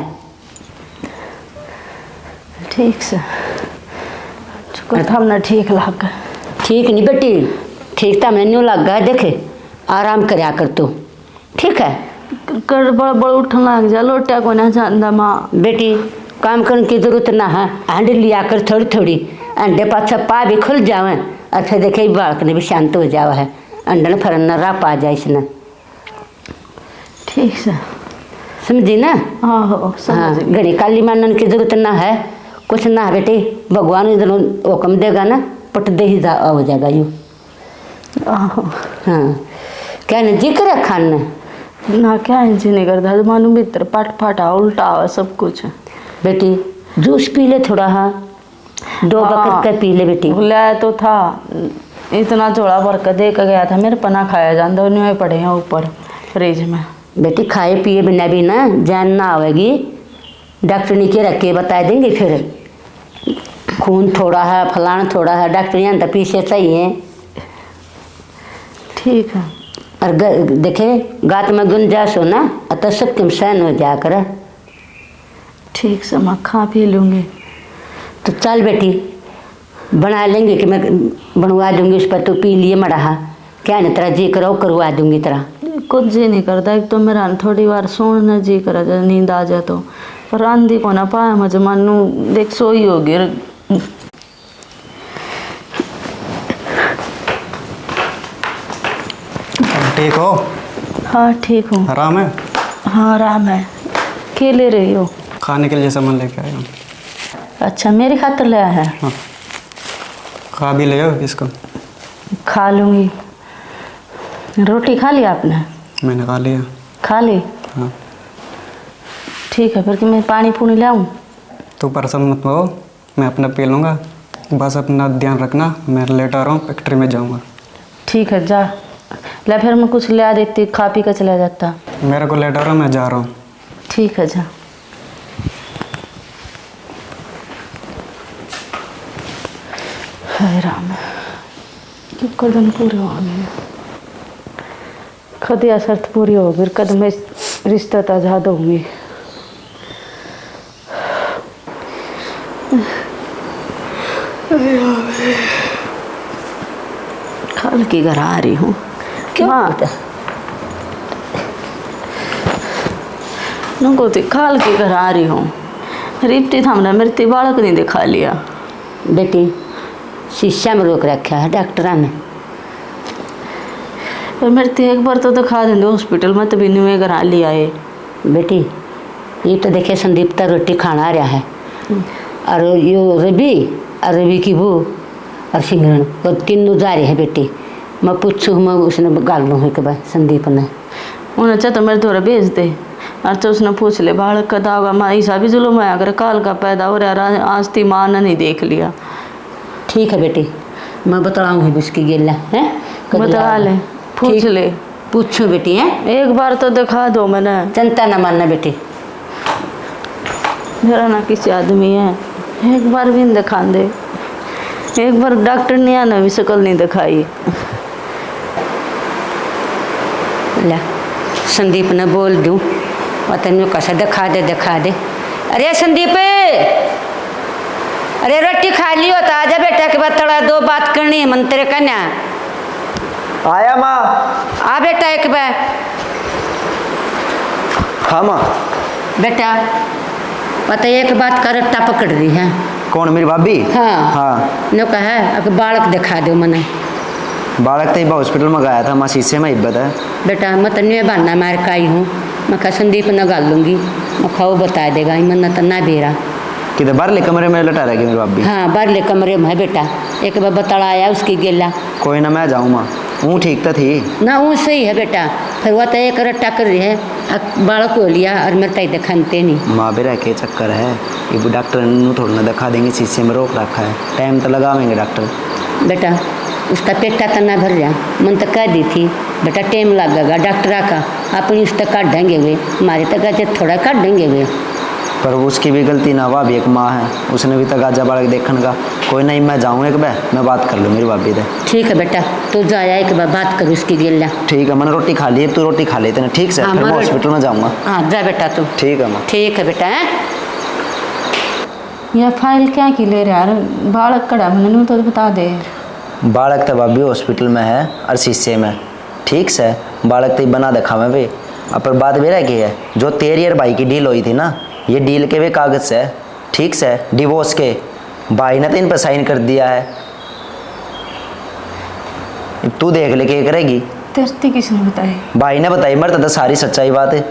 B: ठीक से हमने ठीक लग गया।
A: ठीक नहीं बेटी, ठीक तो मैंने लग गया। देखे आराम करया कर तू, ठीक है।
B: कर बड़ बड़ उठन लग जा, लोटा को ना जानदा माँ।
A: बेटी काम करने की जरूरत ना है, अंडे लिया कर थोड़ी थोड़ी, अंडे पाछा पा भी खुल जावे और फिर देखे बालक ने भी शांत हो जावा है, अंडे ने फरन ना पा जाए इसने।
B: ठीक से
A: समझी ना।
B: आहो
A: हाँ
B: समझ गई।
A: घड़ी काली मानने की जरूरत ना है, कुछ ना है बेटी। भगवान इधर हुक्म देगा ना पट दे ही हो जाएगा यूँ।
B: आहो
A: हाँ कहने जी करे खाने
B: ना क्या इंजी नहीं करता, मालूम भीतर पट फटा उल्टा हुआ सब कुछ।
A: बेटी जूस पी ले थोड़ा, हाँ 2 बकट का पी ले बेटी।
B: ले तो था, इतना झोला भर कर दे कर गया था, मेरे पना खाया जाता, उन्हें पड़े हैं ऊपर फ्रिज में।
A: बेटी खाए पिए बिना भी ना जान ना आवेगी, डॉक्टर ने के रख के बता देंगे। फिर खून थोड़ा है, फलाना थोड़ा है, डॉक्टर यहाँ तो पीछे चाहिए।
B: ठीक है।
A: और देखे गात में गुंजाइश हो ना अतः सबके सहन हो जा कर।
B: ठीक से मैं खा पी लूँगी।
A: तो चल बेटी बना लेंगे कि मैं बनवा दूंगी, उस पर तू पी लिए मड़ा क्या नहीं तेरा जी करो करवा दूंगी तेरा।
B: कुछ जी नहीं करता, एक तो मेरा थोड़ी बार सोना जी करा जाए, नींद आ जाए तो, पर आंधी को ना पाया मुझे मानू देख सोई होगी।
E: ठीक हो?
B: हाँ ठीक हूँ।
E: आराम है?
B: हाँ आराम है। क्या ले रही हो?
E: खाने के लिए सामान लेके आया हूँ।
B: अच्छा मेरी खातिर ले आया है?
E: हाँ खा भी ले इसको।
B: खा लूँगी। रोटी खा ली आपने?
E: मैंने खा लिया।
B: खा ली?
E: हाँ।
B: ठीक है फिर कि मैं पानी पूनी लाऊं?
E: तू परेशान मत हो, मैं अपना पी लूँगा, बस अपना ध्यान रखना। मैं लेट आ रहा हूँ, फैक्ट्री में जाऊँगा।
B: ठीक है जा। ले फिर मैं कुछ ले आ देती, खा पी कर चला जाता।
E: मेरे को लेट आ रहा हूँ, मैं जा रहा हूँ।
B: ठीक है जा। हाय राम, क्यों कदम पूरे हो गए, खदिया शर्त पूरी हो गई, कदम में रिश्ता आजाद होंगी।
A: खाल की घर आ रही हूँ क्यों?
B: नुको तो खाल के घर आ रही हूँ, रिप्टी थामना मेरे ते बालक नहीं दिखा लिया।
A: बेटी शीशा में रोक रखा है डॉक्टर ने।
B: पर मेरे ते एक बार तो दिखा देंगे हॉस्पिटल में, तभी नहीं घर आ लिया है।
A: बेटी ये तो देखे संदीप तो रोटी खाना आ रहा है, और यो रवि और रवि की बू और सिमरन वो तीनों जा रहे हैं। बेटी मैं पूछूँ, मैं उसने गाल लूँ एक बार संदीप ने।
B: उन्हें चाह तो मेरे थोड़ा भेज दे, और तो उसने पूछ ले बालक का दावा माँ ईसा भी जुलूम है, अगर काल का पैदा हो रहा आज थी माँ ने नहीं देख लिया।
A: ठीक है बेटी मैं बतलाऊँगी उसकी गेला है,
B: बता ले, पूछ ले।
A: पूछो बेटी है,
B: एक बार तो दिखा दो मैंने।
A: चिंता न मानना बेटी।
B: मेरा ना किसी आदमी है, एक बार भी नहीं दिखा दे। एक बार डॉक्टर ने आना भी शक्ल नहीं दिखाई।
A: ला संदीप ने बोल दूँ पता कैसा दिखा दे। अरे संदीप, अरे रोटी खा लियो तो आजा बेटा के बाद थोड़ा 2 बात करनी है मंत्र कन्या।
D: आया माँ।
A: आ बेटा एक बार।
D: हाँ माँ।
A: बेटा पता एक बात का रट्टा पकड़ दी है।
D: कौन, मेरी भाभी?
A: हाँ
D: हाँ।
A: नो कहा है अब बालक दिखा दो मने।
D: बालक तो हॉस्पिटल में गया था, माँ शीशे में इब्बत है।
A: बेटा मैं तन्ने बहाना मार का आई हूँ, मैं कहा संदीप न गाल लूँगी, मैं खाओ बता देगा मन तो ना बेरा।
D: किधर बाहर कमरे में लटा रहेगी मेरी भाभी?
A: हाँ बाहरले कमरे में है बेटा, एक बार बतला आया उसकी गेला।
D: कोई ना मैं जाऊँ माँ। वो ठीक तो थी।
A: ना वो सही है बेटा, फिर वो तो एक रट्टा कर रही है, बालक को लिया और मेरे ताई दिखाते नहीं।
D: माँ बेरा के चक्कर है, ये डॉक्टर ने थोड़ा ना दिखा देंगे, शीशे में रोक रखा है, टाइम तो लगावेंगे डॉक्टर।
A: बेटा उसका पेटा तो ना भर जा, मन तो कह दी थी बेटा टाइम लगेगा डॉक्टर का, अपनी उस तक काट देंगे वे, हमारे तक कहते थोड़ा काट देंगे वे।
D: पर उसकी भी गलती ना, भाभी एक माँ है, उसने भी तगाजा बालक देखने का। कोई नहीं, मैं जाऊँ एक बार, मैं बात कर लूँ मेरी भाभी से।
A: ठीक है बेटा, तू जाया एक बार बात कर उसकी गिल्ला।
D: ठीक है, मैंने रोटी खा ली है, तू रोटी खा लेते ना, ठीक से?
A: हाँ,
D: फिर मैं
A: मैं
D: हॉस्पिटल में जाऊँगा।
A: हाँ जा बेटा तू।
D: ठीक है माँ।
A: ठीक है बेटा। हैं
B: यह फाइल क्या की ले रहा है? बालक कड़ा मैंने तो बता दे।
D: बालक तो भाभी हॉस्पिटल में है और शीशे में, ठीक से? बालक तो बना देखा मैं भी। अब पर बात मेरा की है, जो तेरी और भाई की डील हुई थी ना, ये डील के भी कागज से, ठीक से, डिवोर्स के। भाई ने तो इन पर साइन कर दिया है। तू देख ले क्या करेगी।
B: तेरती किसने बताई?
D: भाई ने बताई, मरता तो सारी सच्चाई बात है।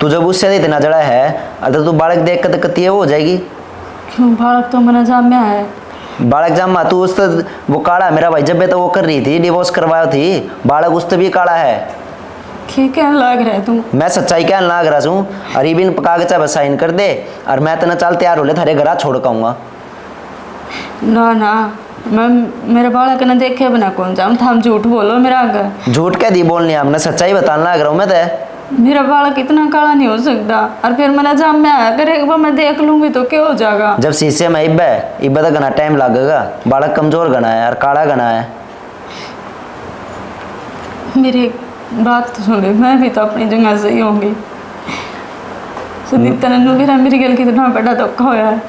D: तू जब उससे इतना जड़ा है, अगर तू बालक देख कर तो कती हो जाएगी।
B: क्यों? बालक तो मना जाम में है।
D: बालक जामा तू उस वो काला मेरा भाई जब तो वो कर रही थी, डिवोर्स करवाया थी, बालक उस भी काला है।
B: क्या लग रहा है तू?
D: मैं सच्चाई क्या लग रहा हूँ। अरे बिन कागज बस साइन कर दे और मैं तो ना चल तैयार हो ले, थारे घर छोड़ काऊंगा।
B: ना ना, मैं मेरे बालक ने देखे बिना कौन जाऊँ, हम झूठ बोलो मेरा आगे।
D: झूठ क्या दी बोलनी, हमने सच्चाई बताना लग रहा हूँ मैं तो।
B: मेरा बालक इतना काला नहीं हो सकता, और फिर मैंने जाम में आया कर, एक बार मैं देख लूंगी तो क्या हो जाएगा।
D: जब शीशे में इब्बे तो घना टाइम लगेगा, बालक कमजोर घना है और काला घना है।
B: मेरी बात तो सुन, मैं भी तो अपनी जगह सही होंगी। सुनीता ने मेरी गल कितना बड़ा धोखा होया है।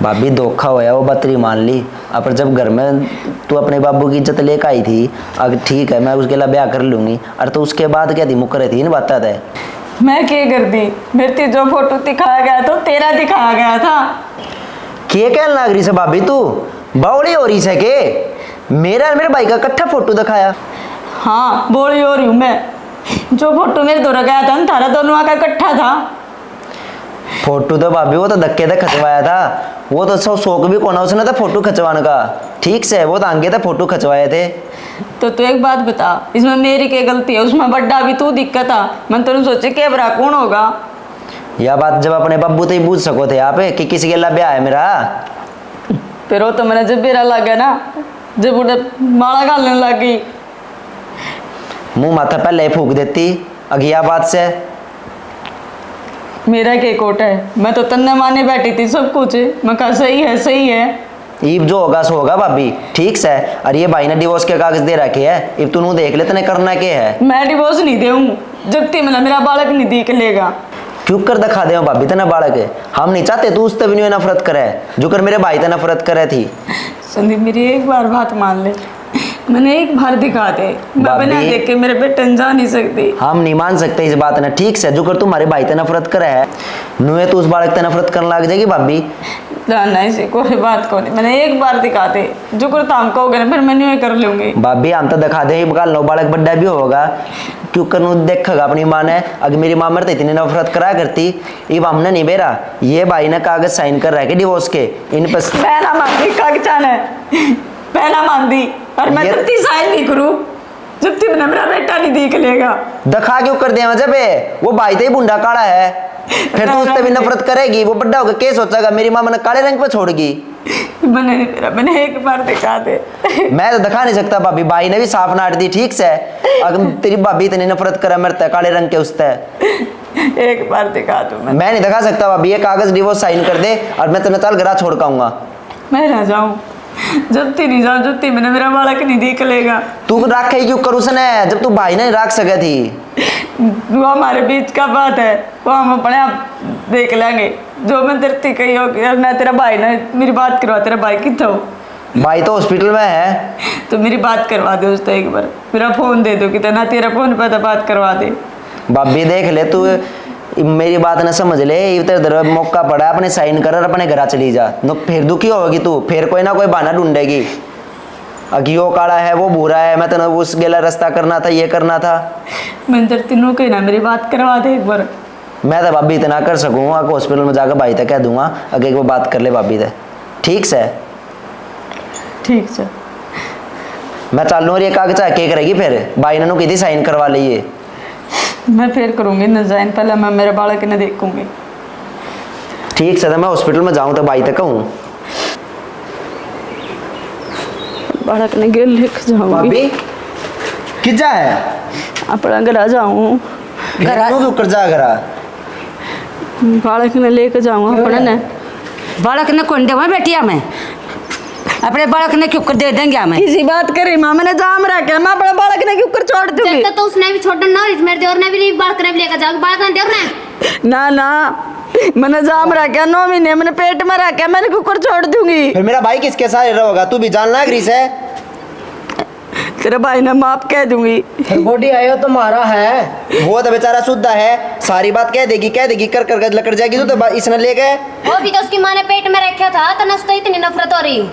D: भाभी धोखा होया वो बतरी मान ली, पर जब घर में तू अपने बाबू की इज्जत लेकर आई थी, अगर ठीक है मैं उसके लिए ब्याह कर लूंगी, और तो उसके बाद क्या थी मुकर थी इन बात है।
B: मैं क्या कर दी? मेरे जो फोटो दिखाया गया था तेरा दिखाया गया था।
D: क्या कहने लग रही से भाभी, तू बावड़ी हो रही से के? मेरा और मेरे भाई का इकट्ठा फोटो दिखाया?
B: हाँ बोली हो रही हूँ मैं, जो फोटो मेरे द्वारा गया था तारा दोनों का इकट्ठा था।
D: फोटो तो भाभी वो तो धक्के से खचवाया था, वो तो सब शौक भी कोना उसने था फोटो खचवाने का, ठीक से? वो तो आगे थे फोटो खचवाए थे।
B: तो तू एक बात बता, इसमें मेरी क्या गलती है? उसमें बड्डा भी तू दिक्कत आ, मैं तुम सोचे के बरा कौन होगा।
D: यह बात जब अपने बब्बू तो ही पूछ सको थे आप कि किसी के लिए ब्याह है मेरा।
B: फिर वो तो मैंने जब बेरा लग गया ना, जब उन्हें माला गालने लग गई,
D: मुंह माथा पहले फूक देती अगिया बात से।
B: मेरा क्या कोट है? मैं तो तन्ने माने बैठी थी सब कुछ, मैं कहा सही है सही है।
D: इब जो होगा सो होगा भाभी, ठीक से? और ये भाई ने डिवोर्स के कागज दे रखे है, इब तू देख ले तने करना क्या है।
B: मैं डिवोर्स नहीं दूँ जब तक मेरा बालक नहीं देख लेगा।
D: क्यों कर दिखा दे भाभी तना बालक है, हम नहीं चाहते तू उससे भी नहीं नफरत करे जो कर मेरे भाई तना नफरत करे थी।
B: संदीप मेरी एक बार बात मान ले, मैंने एक बार दिखा दे, मैं बिना देख के मेरे बेटे जा नहीं सकती।
D: हम नहीं मान सकते इस बात ना, ठीक से? जो कर तुम्हारे भाई ते नफरत करे है, नुए तो उस बालक ते नफरत करने लग जाएगी भाभी।
B: नहीं से कोई बात को नहीं, मैंने एक बार दिखा दे, जो कर तो हम कहोगे ना फिर मैं न्यू कर लूंगी।
D: भाभी हम तो दिखा दे नो बालक बड्डा भी होगा, क्यों कर देखेगा अपनी माँ ने। अगर मेरी माँ मरती इतनी नफरत करा करती, इब हमने नहीं बेरा, ये भाई ने कागज साइन कर रहा है डिवोर्स के इन पर।
B: पहना मानती कागजान है, पहना मानती, और मैं
D: ये-
B: जब तक साइन नहीं करूँ जब तक मेरा बेटा नहीं देख लेगा।
D: दिखा क्यों कर दिया जब वो भाई तो ही बुंडा काला है, फिर तो उससे भी नफरत करेगी। वो बड्डा होकर क्या सोचेगा मेरी माँ मैंने काले रंग पे छोड़गी।
B: मैंने नहीं तेरा, मैंने एक बार दिखा दे।
D: मैं तो दिखा नहीं सकता भाभी, भाई ने भी साफ नाट दी, ठीक से? अगर तेरी भाभी इतनी नफरत करे मरता है काले रंग के उससे,
B: एक बार दिखा दूं
D: मैं नहीं दिखा सकता भाभी। ये कागज डिवोर्स साइन कर दे और मैं तेरे चल घर छोड़ काऊंगा।
B: मैं ना जाऊं, जब तक नहीं जाऊं जब तक मैंने मेरा बालक नहीं देख लेगा।
D: तू रख ही क्यों कर उसने, जब तू भाई ने रख सके थी?
B: वो हमारे बीच का बात है, वो हम अपने आप देख लेंगे। जो मैं तेरे कही होगी, और मैं तेरा भाई ना मेरी बात करवा, तेरा भाई कितना हो?
D: भाई तो हॉस्पिटल में है।
B: तो मेरी बात करवा दे उससे एक बार, मेरा फोन दे दो कितना, तेरा फोन पर तो बात करवा दे।
D: भाभी देख ले तू, मेरी बात ना समझ ले, इधर मौका पड़ा अपने साइन कर और अपने घर चली जा, न फिर दुखी होगी तू, फिर कोई ना कोई बहाना ढूंढेगी। अगी वो काला है वो बुरा है, मैं तो उस गेला रास्ता करना था, ये करना था।
B: मैं तेरे तीनों कही ना मेरी बात करवा दे एक बार।
D: मैं तो भाभी इतना कर सकूँगा, हॉस्पिटल में जाकर भाई तक कह दूंगा अगर एक बार बात कर ले भाभी से, ठीक से?
B: ठीक है,
D: मैं चल लूँ और ये कागज के करेगी फिर भाई ने किसी साइन करवा लीए।
B: मैं फिर करूँगी न जाइन, पहले मैं मेरे बालक ने देखूँगी।
D: ठीक से, तो मैं हॉस्पिटल में जाऊँ तो भाई तक कहूँ
B: बालक ने गिर लेके जाऊँगी।
D: भाभी किजा है
B: अपना घर जाऊँ,
D: घर कर जा घरा
B: बालक ने लेके जाऊँगा अपना ने।
A: बालक ने कौन देवा बेटिया में, अपने बालक ने क्यों कर दे देंगे हमें।
B: किसी बात करी माँ, मैंने जाम रखा, मैं अपने बालक ने क्यों कर छोड़ दूँगी।
C: जब तक तो उसने भी छोड़ना ना, मेरे देवर ने भी नहीं बालक ने भी लेकर जाओगे, बालक ने देवर ने
B: ना ना, मैंने जाम रखा 9 महीने, मैंने पेट में रखा, मैंने क्यों कर छोड़ दूँगी।
D: फिर मेरा भाई किसके साथ रहोगा, तू भी जानना ग्रीस है।
B: तेरे भाई ने माफ कह दूंगी।
F: बॉडी आयो तुम्हारा है,
D: वो तो बेचारा शुद्ध है, सारी बात कह देगी कर कर लकड़ जाएगी। तो इसने ले गए,
C: वो भी तो उसकी माँ ने पेट में रखा था, तो नस तो इतनी नफरत हो रही।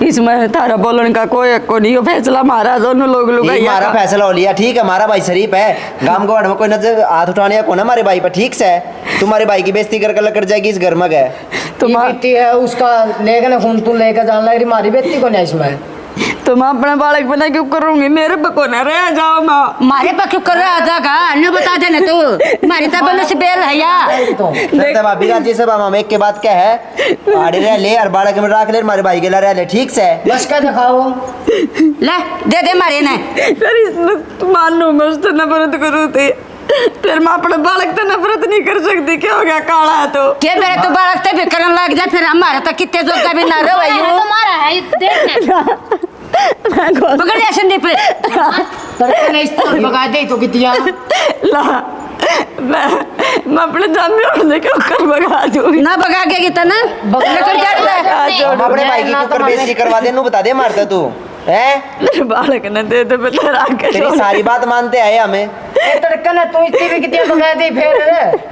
B: इसमें तारा बोलने का कोई हक नहीं, हो फैसला मारा दोनों लोग
D: हमारा फैसला हो लिया। ठीक है, हमारा भाई शरीफ है, गांव गवाड़ में कोई नजर हाथ उठाने या कौन है हमारे भाई पर। ठीक से तुम्हारे भाई की बेइज्जती कर लकड़ जाएगी इस घर में गए।
F: ये बेटी है उसका लेकर खून तू लेकर जान लग रही, मारी बेटी को नहीं इसमें।
B: तो मैं अपना बालक बना क्यों करूंगी, मेरे पे को ना रह जाओ माँ।
A: मारे पर क्यों कर रहा था, न बता देना तू, मारी तो बनो से बेल है या
D: भाभी राजी से मामा एक के बाद क्या है, आड़े रह ले और बालक में रख ले, हमारे भाई के ला रह ले। ठीक से
F: बस क्या दिखाओ,
A: ले दे दे मारे ने।
B: मानू मैं उससे नफरत करूँ थी, फिर मैं अपने बालक से नफरत नहीं कर सकती, क्या हो गया काला है तो
A: के मेरे तो बालक ते भी करने लग जा, फिर हमारा तो कितने जोर का भी ना रहो
C: है तो मारा है देखने।
A: पकड़ लिया संदीप
F: तड़के ने इस तरह भगा दे तो कितिया
B: ला मैं अपने जान में उड़ने के ऊपर भगा दूंगी।
A: ना भगाएगी तो ना लेकर जाता है।
D: हम अपने भाई की कुकर बेइज्जती करवा दे, नू बता दे मारता तू है।
B: मेरे बालक ने दे दे बता के
D: तेरी सारी बात मानते आए हमें।
F: तड़के ने तू इतनी भी कितिया भगा दे, फिर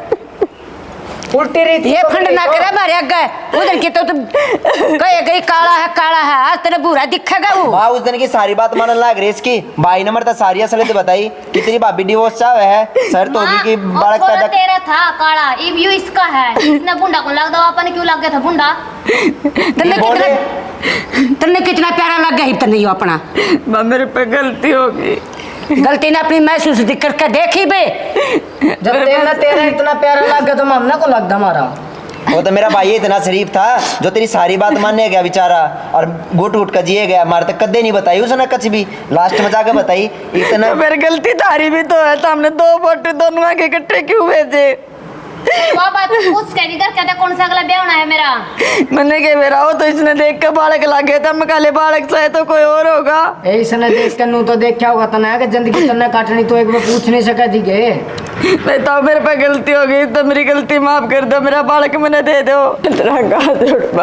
F: उल्टी रही
A: ये फंड ना करे मारे अगे उधर की तो कहे गई काला है आज तेरे बुरा दिखेगा वो।
D: वाह, उस दिन की सारी बात मानने लग रही इसकी। भाई ने मरता सारी असलियत तो बताई कि तेरी भाभी डिवोर्स चाहे है, सर तो भी की बालक पैदा
C: तेरा था काला, ये भी इसका है। इसने बुंडा को लग दो, अपन क्यों लग गया था बुंडा।
A: तन्ने कितना प्यारा लग गया तन्ने यो अपना।
B: मेरे पे गलती होगी,
A: गलती ने अपनी महसूस करके देखी बे।
F: जब तेरा इतना प्यारा लग गया तो मामला को लगता हमारा।
D: वो तो मेरा भाई इतना शरीफ था जो तेरी सारी बात मानने गया बेचारा, और घुट घुट कर जिए गया। मारे तक कदे नहीं बताई उसने कुछ भी, लास्ट में जाकर बताई इतना।
B: मेरी गलती तारी भी तो है, हमने 2 फोटो दोनों आगे इकट्ठे क्यों भेजे।
C: बाबा पूछ के इधर कहता कौन सा अगला ब्याह होना है मेरा।
B: मैंने कहा मेरा हो तो इसने देख के बालक लग गया था, मैं काले बालक से तो कोई और होगा।
F: इसने देख कर नू तो देखा होगा तना कि जिंदगी तन्ने काटनी तो एक बार पूछ नहीं सका थी के।
B: नहीं तो मेरे पे गलती हो गई तो मेरी गलती माफ कर दो, मेरा बालक मैंने दे दो।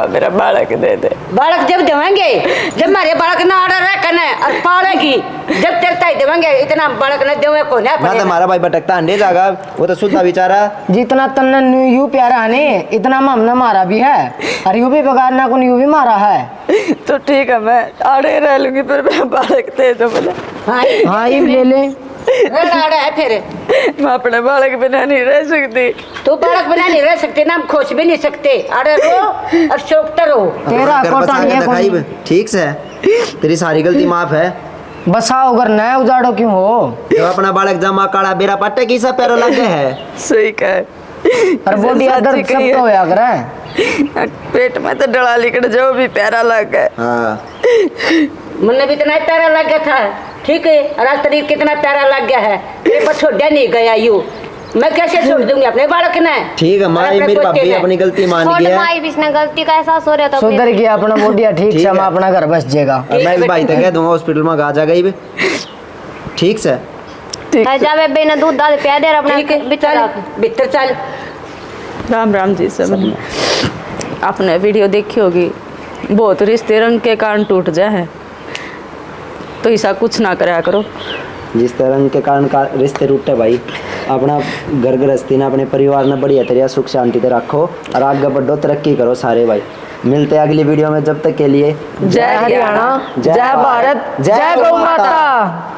B: मेरा बालक दे दे।
A: बालक जब देवेंगे, जब हमारे बालक ना ऑर्डर रखने और पालेगी, जब तेरे ताई देवेंगे, इतना बालक न देवे को ना
D: ना। हमारा भाई भटकता अंडे जागा, वो तो शुद्ध बेचारा।
F: जितना तन्ने यू प्यारा है ने, इतना हमने मारा भी है, और यू भी बगाड़ना को यू भी मारा है।
B: तो ठीक है, मैं आड़े रह लूंगी, फिर मेरा बालक दे दो बोले।
F: हाँ ये ले ले,
A: है फिर
B: मैं अपने बालक बिना नहीं रह सकती।
A: तू बालक बना नहीं रह सकते ना, हम खुश भी नहीं सकते। अरे रो और शोकता रहो।
F: तेरा कोटा नहीं है कोई।
D: ठीक से तेरी सारी गलती माफ है।
F: बसाओ अगर नया उजाड़ो क्यों हो।
D: जब अपना बालक जमा काला बेरा पट्टे की सा पैरा लग गया है।
B: सही कहे,
F: और बॉडी अंदर सब तो होया करे,
B: पेट में तो डला लिकड़ जो भी प्यारा लग गया।
D: हाँ
A: मन भी इतना प्यारा लग गया था, ठीक है। और आज शरीर कितना प्यारा लग गया है, मेरे पर छोड़ा नहीं गया यू। मैं कैसे छोड़ दूंगी अपने बालक ने।
D: ठीक है माँ, मेरी भाभी अपनी गलती मान गई है।
C: माई भी इसने गलती का एहसास हो रहा था।
F: सुधर गया अपना बॉडी, ठीक से हम अपना घर बस जाएगा।
D: और मैं भी भाई तक कह दूंगा हॉस्पिटल में आ जाएगा। ठीक से
C: जावे बेना दूध दाल पिया दे अपना
A: भीतर चल।
B: राम राम जी सब। आपने वीडियो देखी होगी, बहुत रिश्ते रंग के कारण टूट जाए है, तो ऐसा कुछ ना कराया करो।
D: जिस तरह के कारण का रिश्ते टूटे भाई, अपना घर गृहस्थी ने अपने परिवार ने बढ़िया तरह सुख शांति से रखो और आगे बढ़ो, तरक्की करो सारे भाई। मिलते हैं अगली वीडियो में, जब तक के लिए
F: जय हरियाणा, जय भारत, जय गौ माता।